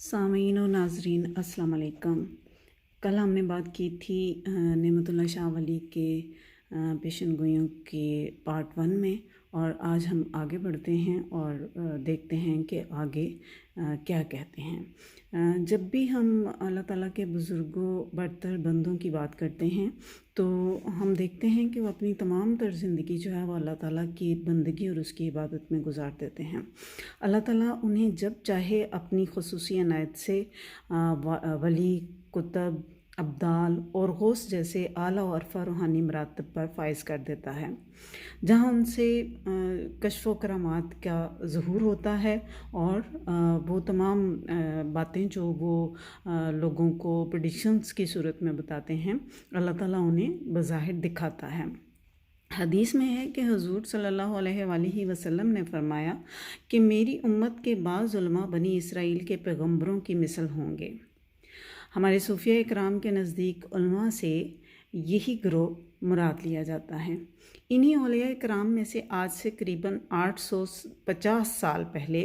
सामीन और नाजरीन अस्सलाम वालेकुम। कल हमने बात की थी नेमतुल्लाह शाह वली के पेशन गोइयों के पार्ट 1 में, और आज हम आगे बढ़ते हैं और देखते हैं कि आगे क्या कहते हैं। जब भी हम अल्लाह ताला के बुज़ुर्गों बरतर बंदों की बात करते हैं तो हम देखते हैं कि वो अपनी तमाम तर ज़िंदगी जो है वो अल्लाह ताला की बंदगी और उसकी इबादत में गुजार देते हैं। अल्लाह ताला उन्हें जब चाहे अपनी ख़ुसूसी इनायत से वली, कुतब, अब्दाल और गौस जैसे आला और अरफा रूहानी मरातब पर फाइज़ कर देता है, जहाँ उनसे कश्फ़ व करामात का ज़हूर होता है और वो तमाम बातें जो वो लोगों को प्रेडिक्शंस की सूरत में बताते हैं, अल्लाह ताला उन्हें बज़ाहिर दिखाता है। हदीस में है कि हुज़ूर सल्लल्लाहु अलैहि वसल्लम ने फरमाया कि मेरी उम्मत के बाज़ उलमा बनी इसराइल के पैगम्बरों की मिसल होंगे। हमारे सूफिया इकराम के नज़दीक उलमा से यही ग्रोह मुराद लिया जाता है। इन्हीं औलिया इकराम में से आज से करीबन 850 साल पहले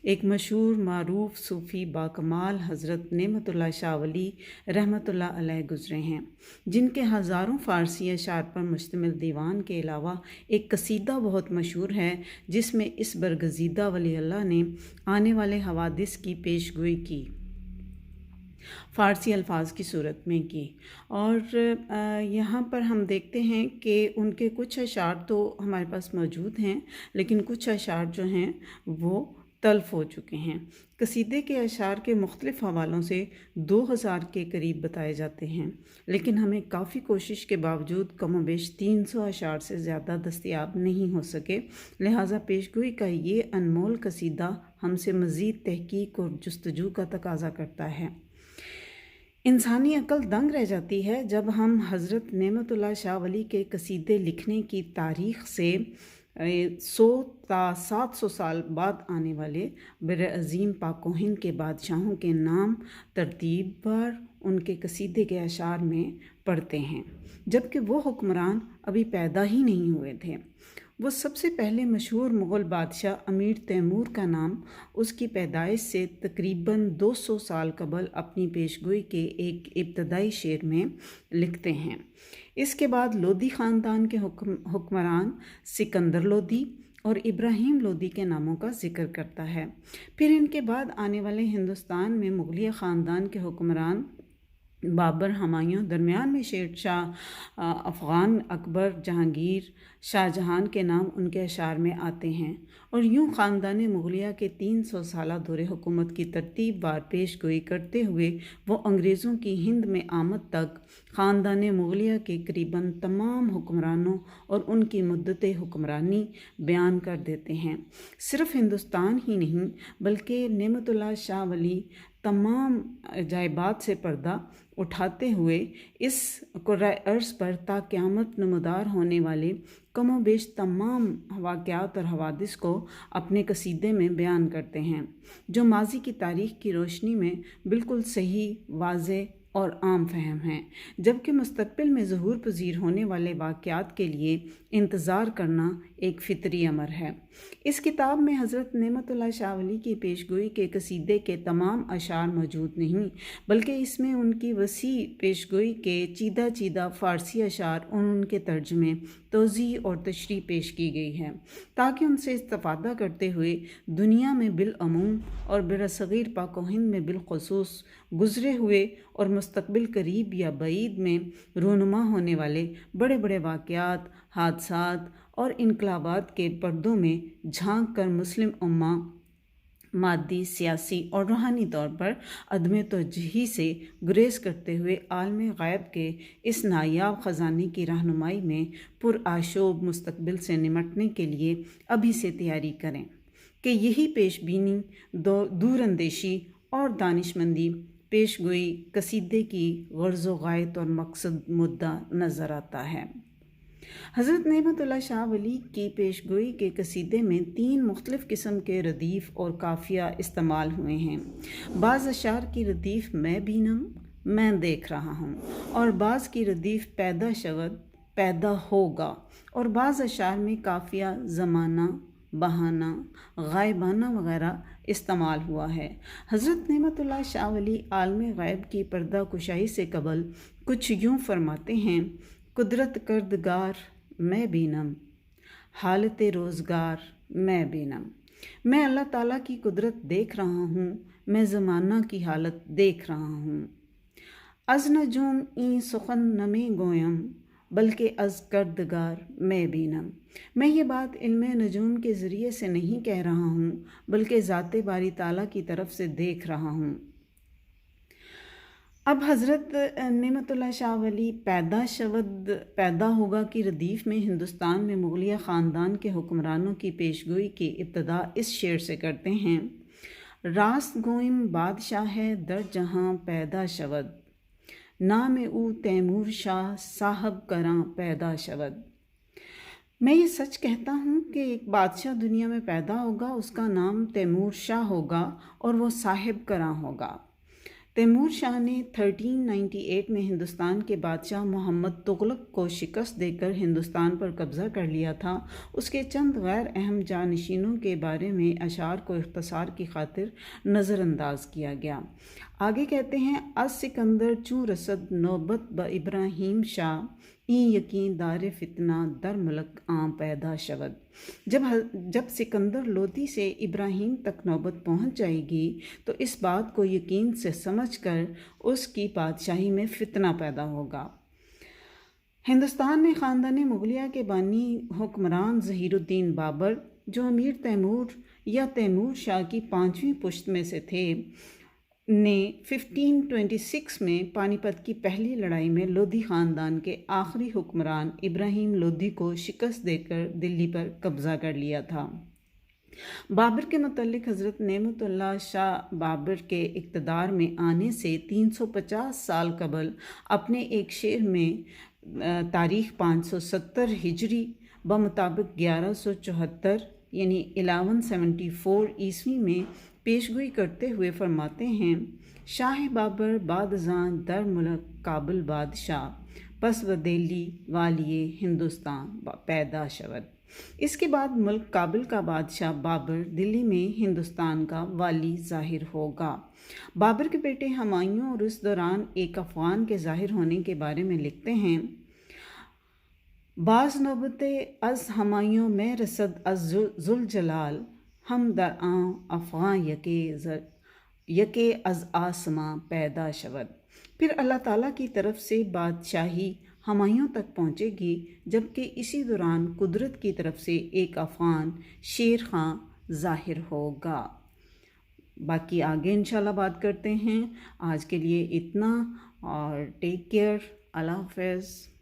एक मशहूर मारूफ सूफ़ी बाकमाल हज़रत नेमतुल्लाह शाह वली रहमतुल्लाह अलैह गुज़रे हैं, जिनके हज़ारों फ़ारसी अशार पर मुश्तमिल दीवान के अलावा एक कसीदा बहुत मशहूर है, जिसमें इस बरगज़ीदा वली अल्लाह ने आने वाले हवादिस की पेशगोई की, फ़ारसी अल्फाज की सूरत में की। और यहाँ पर हम देखते हैं कि उनके कुछ अशार तो हमारे पास मौजूद हैं, लेकिन कुछ अशार जो हैं वो तल्फ़ हो चुके हैं। कसीदे के अशार के मुख्तलिफ़ हवालों से 2000 के करीब बताए जाते हैं, लेकिन हमें काफ़ी कोशिश के बावजूद कम व बेश 300 अशार से ज़्यादा दस्तयाब नहीं हो सके। लिहाजा पेशगोई का ये अनमोल कसीदा हमसे मज़ीद तहकीक और जुस्तजू का तकाज़ा करता है। इंसानी अक्ल दंग रह जाती है जब हम हज़रत नेमतुल्लाह शाह वली के कसीदे लिखने की तारीख़ से 100 ता 700 साल बाद आने वाले बर अज़ीम पाक-ओ-हिंद के बादशाहों के नाम तरतीब पर उनके कसीदे के अशार में पढ़ते हैं, जबकि वो हुक्मरान अभी पैदा ही नहीं हुए थे। वो सबसे पहले मशहूर मुग़ल बादशाह अमीर तैमूर का नाम उसकी पैदाइश से तकरीबन 200 साल कबल अपनी पेशगोई के एक इब्तदाई शेर में लिखते हैं। इसके बाद लोधी ख़ानदान के हुक्मरान सिकंदर लोधी और इब्राहिम लोधी के नामों का जिक्र करता है। फिर इनके बाद आने वाले हिंदुस्तान में मुग़लिया ख़ानदान के हुक्मरान बाबर, हुमायूं, दरमियान में शेर शाह, अफ़गान, अकबर, जहांगीर, शाहजहां के नाम उनके अशार में आते हैं। और यूँ ख़ानदान मुग़लिया के 300 साला दौरे हुकूमत की तरतीब वार पेश गोई करते हुए वो अंग्रेज़ों की हिंद में आमद तक ख़ानदान मुग़लिया के करीबन तमाम हुक्मरानों और उनकी मुद्दत हुक्मरानी बयान कर देते हैं। सिर्फ़ हिंदुस्तान ही नहीं बल्कि नेमतुल्लाह शाह वली तमाम अजायबात से पर्दा उठाते हुए इस कुर्राए अर्ज़ पर ता क़यामत नमदार होने वाले कमो बेश तमाम वाक़यात और हवादिस को अपने कसीदे में बयान करते हैं, जो माज़ी की तारीख़ की रोशनी में बिल्कुल सही, वाज़े और आम फहम हैं, जबकि मुस्तक़बिल में ज़हूर पज़ीर होने वाले वाक़यात के लिए इंतज़ार करना एक फ़ितरी अमर है। इस किताब में हज़रत नेमतुल्लाह शाह वली की पेशगोई के कसीदे के तमाम अशार मौजूद नहीं, बल्कि इसमें उनकी वसी पेशगोई के चीदा चीदा फ़ारसी अशार और उनके तर्जमे, तोज़ी और तशरीह पेश की गई है, ताकि उनसे इस्तिफ़ादा करते हुए दुनिया में बिलअमूम और बरसग़ीर पाक-ओ-हिंद में बिलख़ुसूस गुज़रे हुए और मुस्तक़बिल करीब या बईद में रूनुमा होने वाले बड़े बड़े वाक़यात, हादसात और इनकलाबात के पर्दों में झांक कर मुस्लिम उम्मा मादी, सियासी और रूहानी तौर पर अदम तवज्जुही से गुरेज़ करते हुए आलम ग़ैब के इस नायाब ख़जाने की रहनुमाई में पुरआशोब मुस्तक़बिल से निमटने के लिए अभी से तैयारी करें कि यही पेशबीनी, दूरअंदेशी और दानिशमंदी पेशगोई कसीदे की गर्ज़ व गायत और मकसद मुद्दा नज़र आता है। हज़रत नेमतुल्लाह शाह वली की पेशगोई के कसीदे में 3 मुख्तलिफ़ किस्म के रदीफ़ और काफ़िया इस्तेमाल हुए हैं। बाज़ अशार की रदीफ़ मैं बीनम, मैं देख रहा हूँ, और बाज़ की रदीफ़ पैदा शवद, पैदा होगा, और बाज़ अशार में काफ़िया ज़माना, बहाना, गायबाना वगैरह استعمال ہوا ہے۔ حضرت نعمت اللہ شاہ ولی عالم غیب کی پردہ کشائی سے قبل کچھ یوں فرماتے ہیں: قدرت کردگار میں بینم، حالت روزگار میں بینم۔ میں اللہ تعالیٰ کی قدرت دیکھ رہا ہوں، میں زمانہ کی حالت دیکھ رہا ہوں۔ از نجوم این سخن نمی گویم، بلکہ از کردگار میں بینم۔ میں یہ بات علم نجوم کے ذریعے سے نہیں کہہ رہا ہوں، بلکہ ذات باری تعالیٰ کی طرف سے دیکھ رہا ہوں۔ اب حضرت نعمت اللہ شاہ ولی پیدا ہوگا کی ردیف میں ہندوستان میں مغلیہ خاندان کے حکمرانوں کی پیشگوئی کی ابتدا اس شعر سے کرتے ہیں: راست گوئم بادشاہ در جہاں پیدا شود، نام او تیمور شاہ صاحب کراں پیدا شود۔ میں یہ سچ کہتا ہوں کہ ایک بادشاہ دنیا میں پیدا ہوگا، اس کا نام تیمور شاہ ہوگا اور وہ صاحب کراں ہوگا۔ تیمور شاہ نے 1398 میں ہندوستان کے بادشاہ محمد تغلق کو شکست دے کر ہندوستان پر قبضہ کر لیا تھا۔ اس کے چند غیر اہم جانشینوں کے بارے میں اشعار کو اختصار کی خاطر نظر انداز کیا گیا۔ آگے کہتے ہیں: از سکندر چوں رسد نوبت با ابراہیم شاہ، این یقین دار فتنہ در ملک آں پیدا شود۔ جب سکندر لودھی سے ابراہیم تک نوبت پہنچ جائے گی تو اس بات کو یقین سے سمجھ کر اس کی بادشاہی میں فتنہ پیدا ہوگا۔ ہندوستان میں خاندان مغلیہ کے بانی حکمران ظہیر الدین بابر، جو امیر تیمور یا تیمور شاہ کی 5ویں پشت میں سے تھے، نے 1526 میں پانی پت کی پہلی لڑائی میں لودھی خاندان کے آخری حکمران ابراہیم لودھی کو شکست دے کر دلی پر قبضہ کر لیا تھا۔ بابر کے متعلق حضرت نعمت اللہ شاہ بابر کے اقتدار میں آنے سے 350 سال قبل اپنے ایک شعر میں تاریخ 570 ہجری بمطابق 1174 یعنی 1174 عیسوی میں پیشگوئی کرتے ہوئے فرماتے ہیں: شاہ بابر بادزاں در ملک کابل بادشاہ، پس و دہلی والی ہندوستان پیدا شود۔ اس کے بعد ملک کابل کا بادشاہ بابر دلی میں ہندوستان کا والی ظاہر ہوگا۔ بابر کے بیٹے ہمایوں اور اس دوران ایک افغان کے ظاہر ہونے کے بارے میں لکھتے ہیں: باز نوبت از ہمایوں میں رسد از ذوالجلال، ہم در آں افغان یکے از آسماں پیدا شود۔ پھر اللہ تعالیٰ کی طرف سے بادشاہی ہمایوں تک پہنچے گی، جبکہ اسی دوران قدرت کی طرف سے ایک افغان شیر خاں ظاہر ہوگا۔ باقی آگے انشاءاللہ بات کرتے ہیں۔ آج کے لیے اتنا، اور ٹیک کیئر۔ اللہ حافظ۔